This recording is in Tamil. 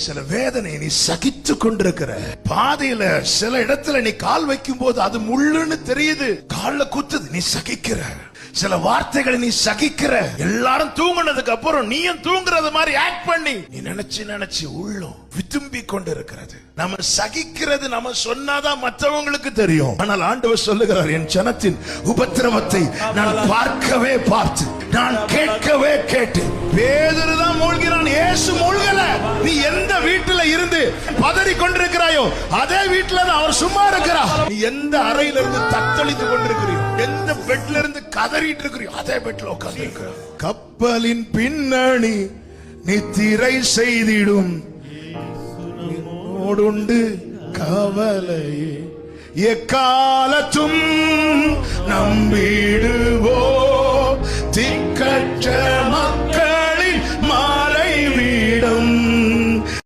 சில வேதனை நீ சகித்து கொண்டிருக்கிற. பாதையில சில இடத்துல நீ கால் வைக்கும் போது அது முள்ளுன்னு தெரியுது, கால்ல குத்துது, நீ சகிக்கிற. சில வார்த்தைகளை நீ சகிக்கிற. எல்லாரும் தூங்குனதுக்கு அப்புறம் நீயும் தூங்குறது மாதிரி ஆக்ட் பண்ணி நீ நினைச்சு உள்ளம் விரும்பி கொண்டு இருக்கிறது. நம்ம சகிக்கிறது நம்ம சொன்னாதான் மற்றவங்களுக்கு தெரியும். ஆனால் ஆண்டவர் சொல்லுகிறார், என் ஜனத்தின் உபத்திரவத்தை நான் பார்க்கவே பார்த்து, நான் கேட்கவே கேட்டு. பேதுரு தான் மூழ்கிறான், இயேசு மூழ்கல. நீ எந்த வீட்டுல இருந்து பதறி கொண்டிருக்கிறாயோ அதே வீட்டுல தான் அவர் சும்மா இருக்கிறார். நீ எந்த அறையில இருந்து தத்தளித்து கொண்டிருக்கிறியோ, எந்த பெட்ல இருந்து கதறிட்டு இருக்கிறியோ அதே பெட்ல உட்கார்ந்து இருக்கிறார். கப்பலின் பின்னணி நித்திரை செய்திடும் ஓடுண்டு கவலையே எக்காலத்தும் நம்பிடுவோ திக்கற்ற